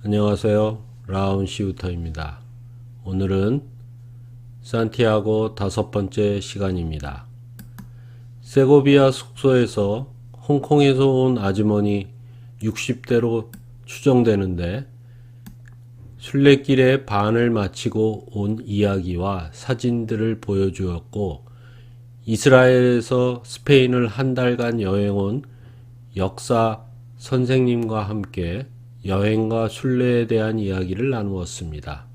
안녕하세요. 라운 시우터입니다. 오늘은 산티아고 5번째 시간입니다. 세고비아 숙소에서 홍콩에서 온 아주머니 60대로 추정되는데 순례길에 반을 마치고 온 이야기와 사진들을 보여주었고, 이스라엘에서 스페인을 한 달간 여행 온 역사 선생님과 함께 여행과 순례에 대한 이야기를 나누었습니다.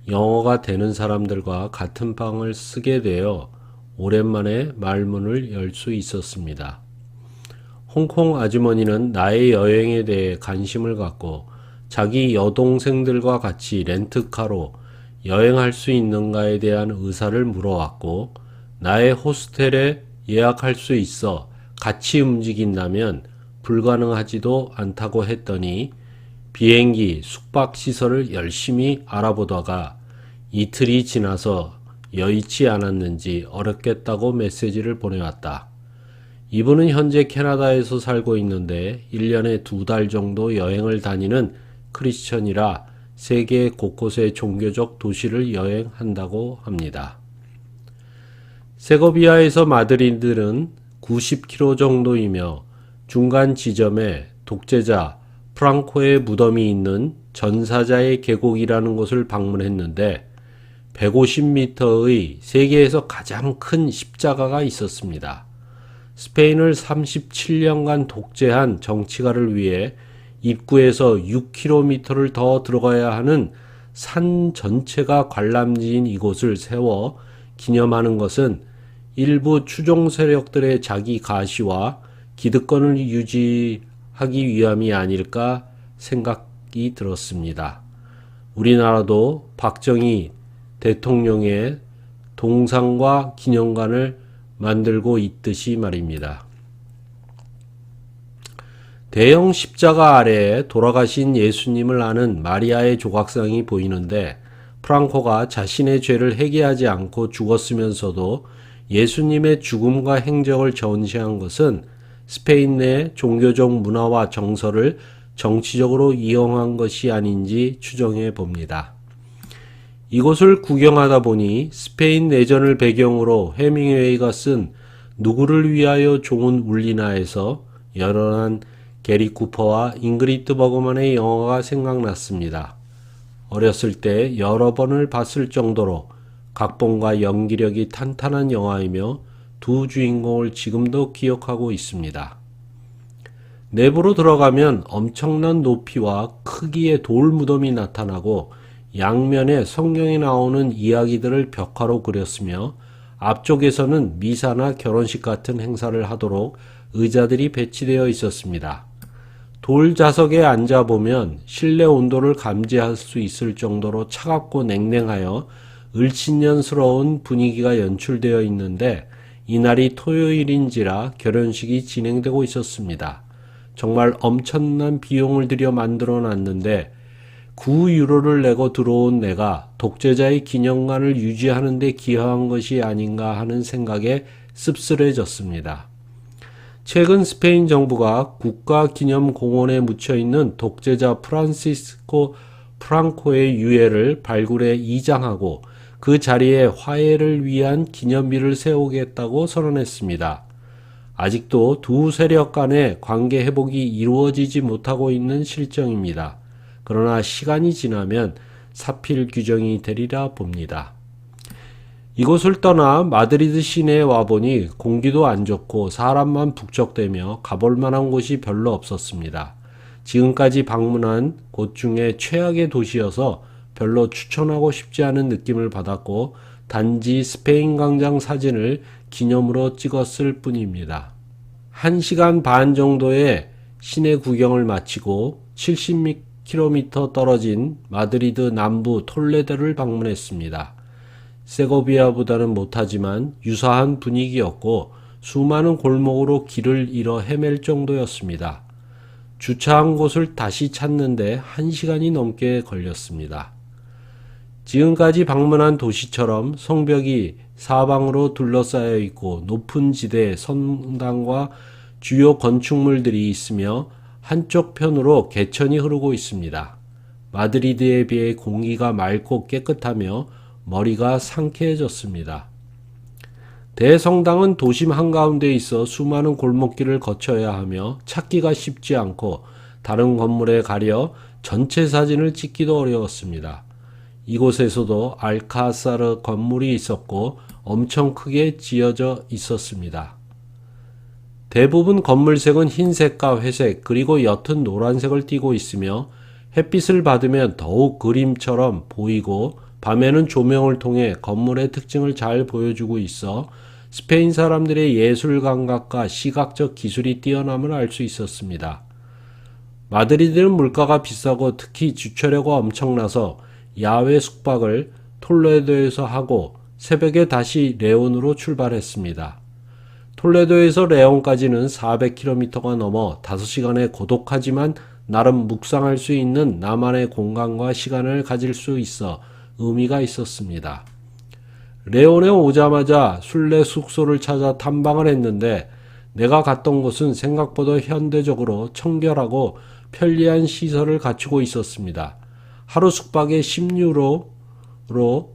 영어가 되는 사람들과 같은 방을 쓰게 되어 오랜만에 말문을 열 수 있었습니다. 홍콩 아주머니는 나의 여행에 대해 관심을 갖고 자기 여동생들과 같이 렌트카로 여행할 수 있는가에 대한 의사를 물어왔고, 나의 호스텔에 예약할 수 있어 같이 움직인다면 불가능하지도 않다고 했더니 비행기 숙박시설을 열심히 알아보다가 이틀이 지나서 여의치 않았는지 어렵겠다고 메시지를 보내왔다. 이분은 현재 캐나다에서 살고 있는데 1년에 2달 정도 여행을 다니는 크리스천이라 세계 곳곳의 종교적 도시를 여행한다고 합니다. 세고비아에서 마드리드는 90km 정도이며 중간 지점에 독재자 프랑코의 무덤이 있는 전사자의 계곡이라는 곳을 방문했는데 150m의 세계에서 가장 큰 십자가가 있었습니다. 스페인을 37년간 독재한 정치가를 위해 입구에서 6km를 더 들어가야 하는 산 전체가 관람지인 이곳을 세워 기념하는 것은 일부 추종 세력들의 자기 가시와 기득권을 유지하기 위함이 아닐까 생각이 들었습니다. 우리나라도 박정희 대통령의 동상과 기념관을 만들고 있듯이 말입니다. 대형 십자가 아래에 돌아가신 예수님을 아는 마리아의 조각상이 보이는데, 프랑코가 자신의 죄를 회개하지 않고 죽었으면서도 예수님의 죽음과 행적을 전시한 것은 스페인 내 종교적 문화와 정서를 정치적으로 이용한 것이 아닌지 추정해 봅니다. 이곳을 구경하다 보니 스페인 내전을 배경으로 해밍웨이가 쓴 누구를 위하여 종은 울리나에서 열연한 게리 쿠퍼와 잉그리트 버그만의 영화가 생각났습니다. 어렸을 때 여러 번을 봤을 정도로 각본과 연기력이 탄탄한 영화이며 두 주인공을 지금도 기억하고 있습니다. 내부로 들어가면 엄청난 높이와 크기의 돌 무덤이 나타나고 양면에 성경에 나오는 이야기들을 벽화로 그렸으며, 앞쪽에서는 미사나 결혼식 같은 행사를 하도록 의자들이 배치되어 있었습니다. 돌 좌석에 앉아보면 실내 온도를 감지할 수 있을 정도로 차갑고 냉랭하여 을친년스러운 분위기가 연출되어 있는데, 이날이 토요일인지라 결혼식이 진행되고 있었습니다. 정말 엄청난 비용을 들여 만들어 놨는데 9유로를 내고 들어온 내가 독재자의 기념관을 유지하는 데 기여한 것이 아닌가 하는 생각에 씁쓸해졌습니다. 최근 스페인 정부가 국가기념공원에 묻혀있는 독재자 프란시스코 프랑코의 유해를 발굴해 이장하고 그 자리에 화해를 위한 기념비를 세우겠다고 선언했습니다. 아직도 두 세력 간의 관계 회복이 이루어지지 못하고 있는 실정입니다. 그러나 시간이 지나면 사필 규정이 되리라 봅니다. 이곳을 떠나 마드리드 시내에 와보니 공기도 안 좋고 사람만 북적대며 가볼 만한 곳이 별로 없었습니다. 지금까지 방문한 곳 중에 최악의 도시여서 별로 추천하고 싶지 않은 느낌을 받았고, 단지 스페인 광장 사진을 기념으로 찍었을 뿐입니다. 1시간 반 정도의 시내 구경을 마치고 70km 떨어진 마드리드 남부 톨레도를 방문했습니다. 세고비아보다는 못하지만 유사한 분위기였고 수많은 골목으로 길을 잃어 헤맬 정도였습니다. 주차한 곳을 다시 찾는데 1시간이 넘게 걸렸습니다. 지금까지 방문한 도시처럼 성벽이 사방으로 둘러싸여 있고 높은 지대에 성당과 주요 건축물들이 있으며 한쪽 편으로 개천이 흐르고 있습니다. 마드리드에 비해 공기가 맑고 깨끗하며 머리가 상쾌해졌습니다. 대성당은 도심 한가운데 있어 수많은 골목길을 거쳐야 하며 찾기가 쉽지 않고 다른 건물에 가려 전체 사진을 찍기도 어려웠습니다. 이곳에서도 알카사르 건물이 있었고 엄청 크게 지어져 있었습니다. 대부분 건물색은 흰색과 회색 그리고 옅은 노란색을 띠고 있으며 햇빛을 받으면 더욱 그림처럼 보이고 밤에는 조명을 통해 건물의 특징을 잘 보여주고 있어 스페인 사람들의 예술 감각과 시각적 기술이 뛰어남을 알 수 있었습니다. 마드리드는 물가가 비싸고 특히 주차료가 엄청나서 야외 숙박을 톨레도에서 하고 새벽에 다시 레온으로 출발했습니다. 톨레도에서 레온까지는 400km가 넘어 5시간의 고독하지만 나름 묵상할 수 있는 나만의 공간과 시간을 가질 수 있어 의미가 있었습니다. 레온에 오자마자 순례 숙소를 찾아 탐방을 했는데 내가 갔던 곳은 생각보다 현대적으로 청결하고 편리한 시설을 갖추고 있었습니다. 하루 숙박에 10유로로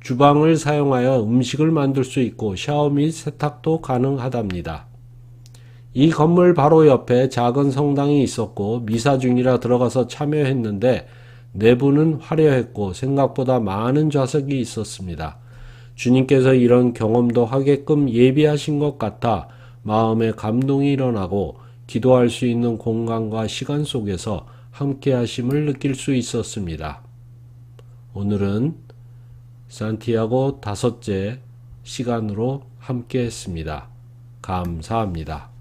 주방을 사용하여 음식을 만들 수 있고 샤워 및 세탁도 가능하답니다. 이 건물 바로 옆에 작은 성당이 있었고 미사 중이라 들어가서 참여했는데 내부는 화려했고 생각보다 많은 좌석이 있었습니다. 주님께서 이런 경험도 하게끔 예비하신 것 같아 마음에 감동이 일어나고 기도할 수 있는 공간과 시간 속에서 함께 하심을 느낄 수 있었습니다. 오늘은 산티아고 5째 시간으로 함께 했습니다. 감사합니다.